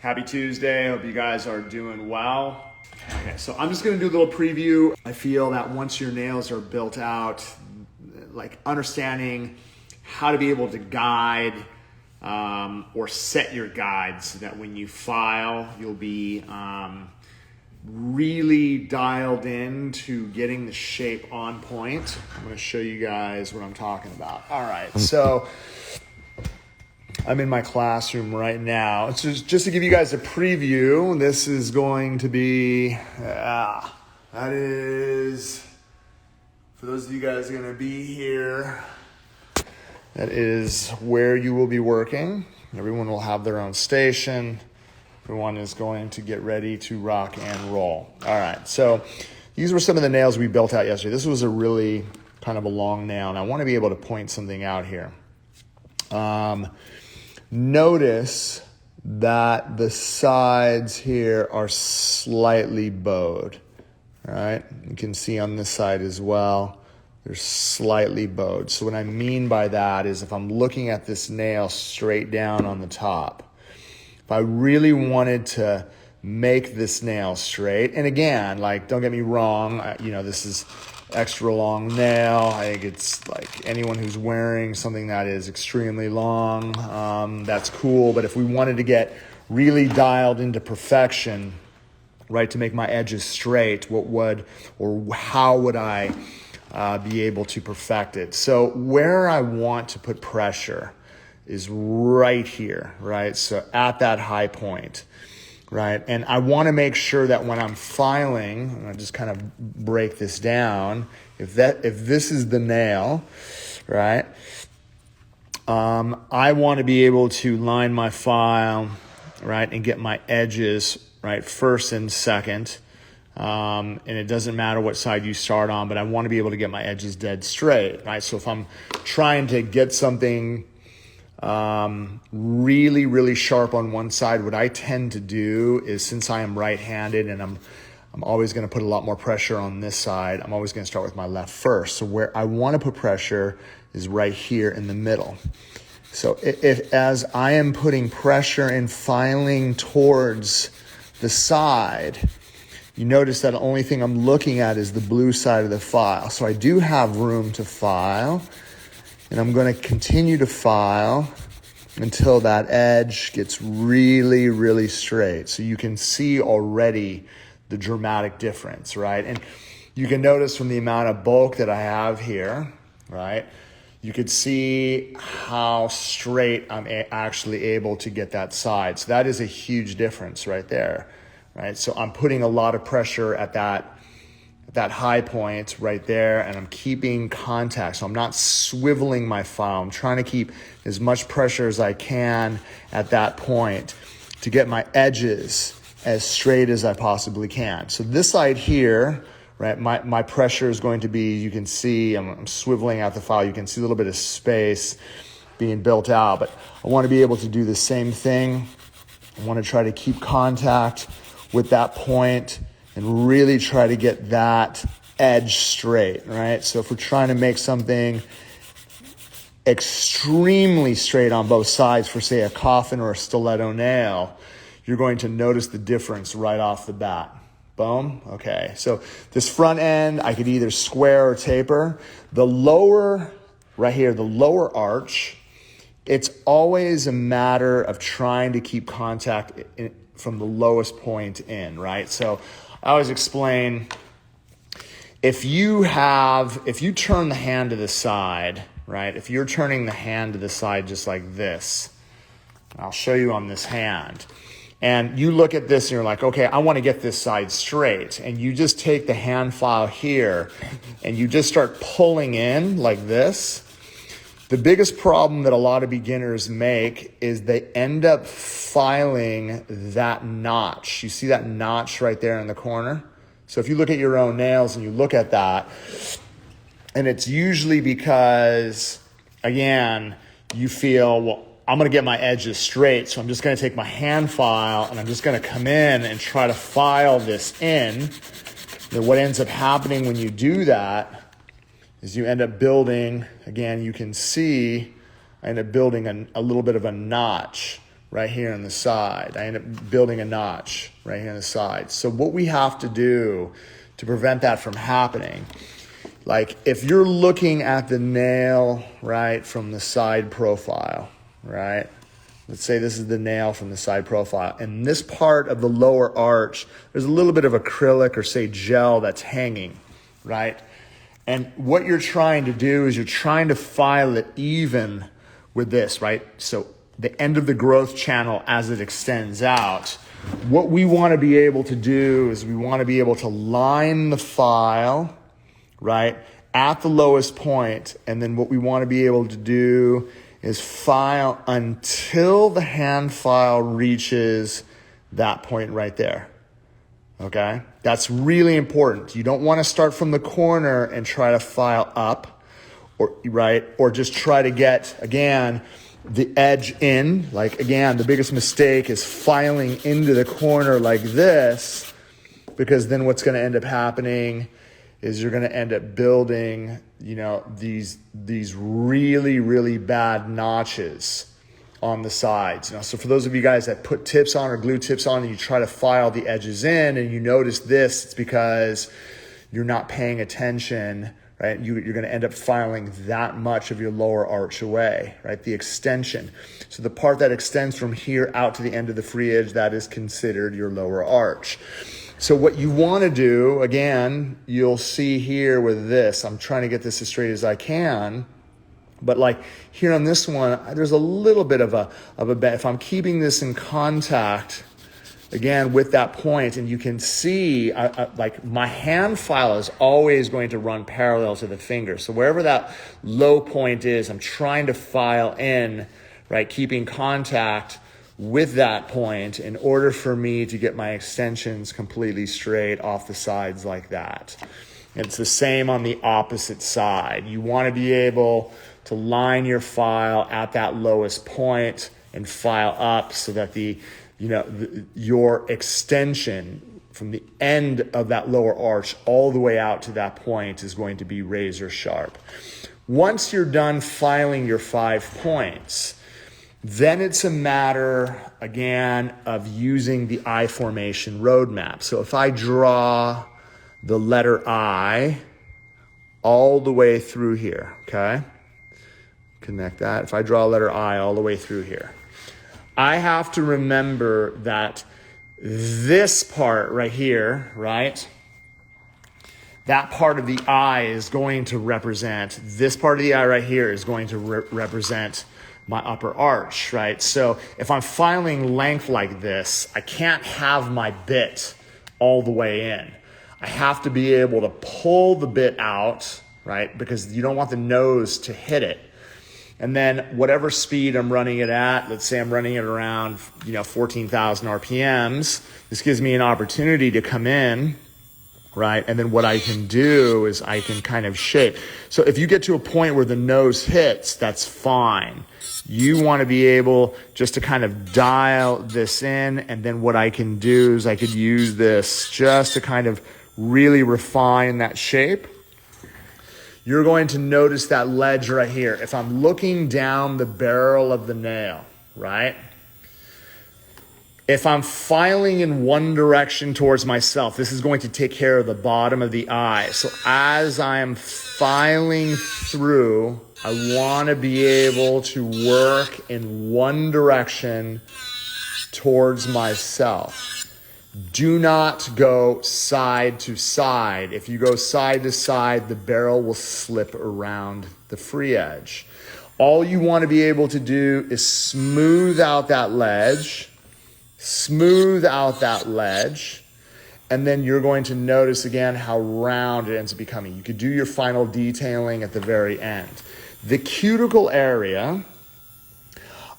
Happy Tuesday. Hope you guys are doing well. Okay, so I'm just gonna do a little preview. I feel that once your nails are built out, like understanding how to be able to guide or set your guides so that when you file, you'll be really dialed in to getting the shape on point. I'm gonna show you guys what I'm talking about. All right, so I'm in my classroom right now. It's just to give you guys a preview. This is going to be, that is, for those of you guys going to be here, that is where you will be working. Everyone will have their own station. Everyone is going to get ready to rock and roll. All right, so these were some of the nails we built out yesterday. This was a really kind of a long nail, and I want to be able to point something out here. Notice that the sides here are slightly bowed, all right? You can see on this side as well, they're slightly bowed. So what I mean by that is if I'm looking at this nail straight down on the top, if I really wanted to make this nail straight, and again, like, don't get me wrong, this is extra long nail. I think it's like anyone who's wearing something that is extremely long, that's cool. But if we wanted to get really dialed into perfection, right, to make my edges straight, how would I be able to perfect it? So where I want to put pressure is right here, right? So at that high point. Right, and I want to make sure that when I'm filing, and I just kind of break this down, if this is the nail, right, I want to be able to line my file, right, and get my edges, right, first and second, and it doesn't matter what side you start on, but I want to be able to get my edges dead straight, right? So if I'm trying to get something really, really sharp on one side, what I tend to do is, since I am right-handed and I'm always going to put a lot more pressure on this side, I'm always going to start with my left first. So where I want to put pressure is right here in the middle. So if as I am putting pressure and filing towards the side, you notice that the only thing I'm looking at is the blue side of the file. So I do have room to file. And I'm going to continue to file until that edge gets really, really straight. So you can see already the dramatic difference, right? And you can notice from the amount of bulk that I have here, right? You could see how straight I'm actually able to get that side. So that is a huge difference right there, right? So I'm putting a lot of pressure at that high point right there, and I'm keeping contact. So I'm not swiveling my file. I'm trying to keep as much pressure as I can at that point to get my edges as straight as I possibly can. So this side here, right, my pressure is going to be, you can see, I'm swiveling out the file. You can see a little bit of space being built out, but I want to be able to do the same thing. I want to try to keep contact with that point and really try to get that edge straight, right? So if we're trying to make something extremely straight on both sides for, say, a coffin or a stiletto nail, you're going to notice the difference right off the bat. Boom. Okay, so this front end, I could either square or taper. The lower, right here, the lower arch, it's always a matter of trying to keep contact from the lowest point in, right? So I always explain, if you turn the hand to the side, right? If you're turning the hand to the side just like this, I'll show you on this hand, and you look at this and you're like, okay, I want to get this side straight. And you just take the hand file here and you just start pulling in like this. The biggest problem that a lot of beginners make is they end up filing that notch. You see that notch right there in the corner? So if you look at your own nails and you look at that, and it's usually because, again, you feel, well, I'm going to get my edges straight, so I'm just going to take my hand file and I'm just going to come in and try to file this in. Then what ends up happening when you do that is you end up building, again, you can see, I end up building a little bit of a notch right here on the side. I end up building a notch right here on the side. So what we have to do to prevent that from happening, like if you're looking at the nail, right, from the side profile, right? Let's say this is the nail from the side profile. And this part of the lower arch, there's a little bit of acrylic or say gel that's hanging, right? And what you're trying to do is you're trying to file it even with this, right? So the end of the growth channel as it extends out. What we want to be able to do is we want to be able to line the file, right, at the lowest point. And then what we want to be able to do is file until the hand file reaches that point right there. Okay? That's really important. You don't want to start from the corner and try to file up, or right, or just try to get, again, the edge in. Like, again, the biggest mistake is filing into the corner like this, because then what's going to end up happening is you're going to end up building, you know, these really, really bad notches on the sides. You know, so for those of you guys that put tips on or glue tips on and you try to file the edges in and you notice this, it's because you're not paying attention, right? You're going to end up filing that much of your lower arch away, right? The extension. So the part that extends from here out to the end of the free edge, that is considered your lower arch. So what you want to do, again, you'll see here with this, I'm trying to get this as straight as I can, but like here on this one, there's a little bit of a bend. If I'm keeping this in contact, again, with that point, and you can see, like my hand file is always going to run parallel to the finger. So wherever that low point is, I'm trying to file in, right, keeping contact with that point in order for me to get my extensions completely straight off the sides like that. And it's the same on the opposite side. You want to be able to line your file at that lowest point and file up so that your extension from the end of that lower arch all the way out to that point is going to be razor sharp. Once you're done filing your 5 points, then it's a matter, again, of using the I formation roadmap. So if I draw the letter I all the way through here, okay? Connect that. If I draw a letter I all the way through here, I have to remember that this part right here, right? That part of the I is going to represent, this part of the I right here is going to represent my upper arch, right? So if I'm filing length like this, I can't have my bit all the way in. I have to be able to pull the bit out, right? Because you don't want the nose to hit it. And then whatever speed I'm running it at, let's say I'm running it around, 14,000 RPMs, this gives me an opportunity to come in, right? And then what I can do is I can kind of shape. So if you get to a point where the nose hits, that's fine. You want to be able just to kind of dial this in. And then what I can do is I could use this just to kind of really refine that shape. You're going to notice that ledge right here. If I'm looking down the barrel of the nail, right? If I'm filing in one direction towards myself, this is going to take care of the bottom of the eye. So as I'm filing through, I want to be able to work in one direction towards myself. Do not go side to side. If you go side to side, the barrel will slip around the free edge. All you want to be able to do is smooth out that ledge. Smooth out that ledge, and then you're going to notice again how round it ends up becoming. You could do your final detailing at the very end. The cuticle area,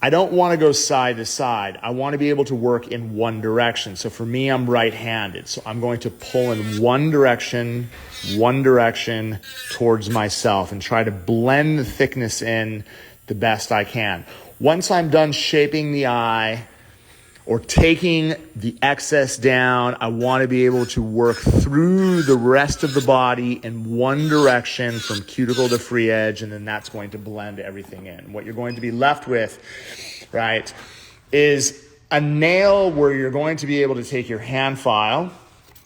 I don't want to go side to side. I want to be able to work in one direction. So for me, I'm right-handed. So I'm going to pull in one direction towards myself and try to blend the thickness in the best I can. Once I'm done shaping the eye, or taking the excess down, I want to be able to work through the rest of the body in one direction from cuticle to free edge, and then that's going to blend everything in. What you're going to be left with, right, is a nail where you're going to be able to take your hand file,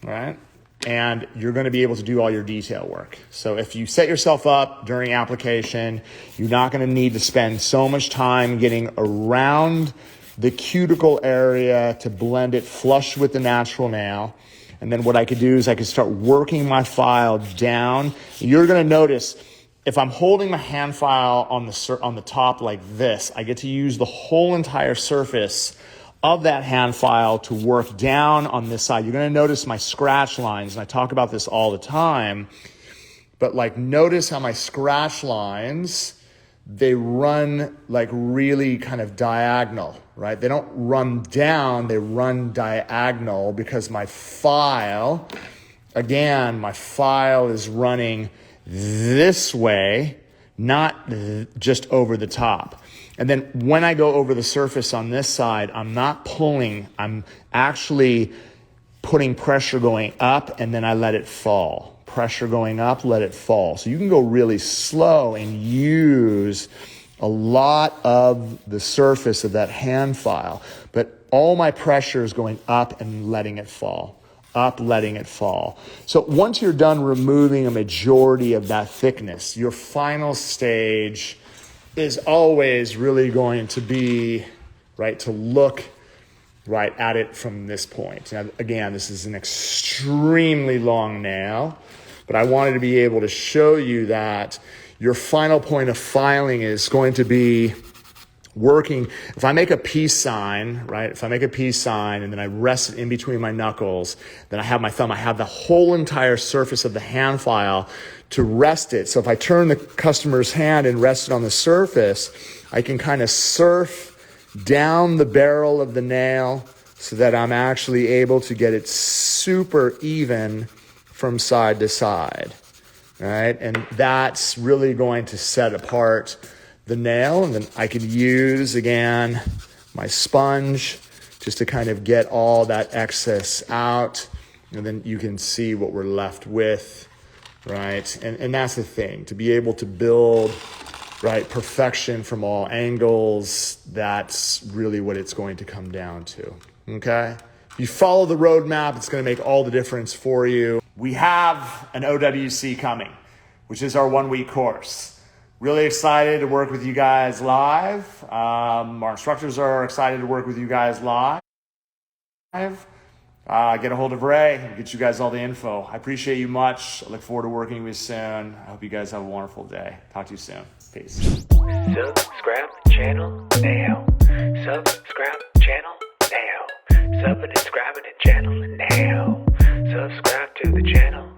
right? And you're going to be able to do all your detail work. So if you set yourself up during application, you're not going to need to spend so much time getting around the cuticle area to blend it flush with the natural nail. And then what I could do is I could start working my file down. You're going to notice if I'm holding my hand file on the top like this, I get to use the whole entire surface of that hand file to work down on this side. You're going to notice my scratch lines, and I talk about this all the time, but like notice how my scratch lines, they run like really kind of diagonal, right? They don't run down, they run diagonal because my file is running this way, not just over the top. And then when I go over the surface on this side, I'm not pulling, I'm actually putting pressure going up, and then I let it fall. Pressure going up, let it fall. So you can go really slow and use a lot of the surface of that hand file, but all my pressure is going up and letting it fall. Up, letting it fall. So once you're done removing a majority of that thickness, your final stage is always really going to be, right, to look right at it from this point. Now, again, this is an extremely long nail, but I wanted to be able to show you that your final point of filing is going to be working. If I make a peace sign, right? If I make a peace sign and then I rest it in between my knuckles, then I have my thumb, I have the whole entire surface of the hand file to rest it. So if I turn the customer's hand and rest it on the surface, I can kind of surf down the barrel of the nail so that I'm actually able to get it super even from side to side, right? And that's really going to set apart the nail. And then I could use, again, my sponge just to kind of get all that excess out. And then you can see what we're left with, right? And that's the thing, to be able to build, right, perfection from all angles. That's really what it's going to come down to, okay? If you follow the roadmap, it's going to make all the difference for you. We have an OWC coming, which is our 1-week course. Really excited to work with you guys live. Our instructors are excited to work with you guys live. Get a hold of Ray and get you guys all the info. I appreciate you much. I look forward to working with you soon. I hope you guys have a wonderful day. Talk to you soon. Peace. Subscribe to the channel now. Subscribe to the channel now. Subscribe to the channel now. Subscribe to the channel.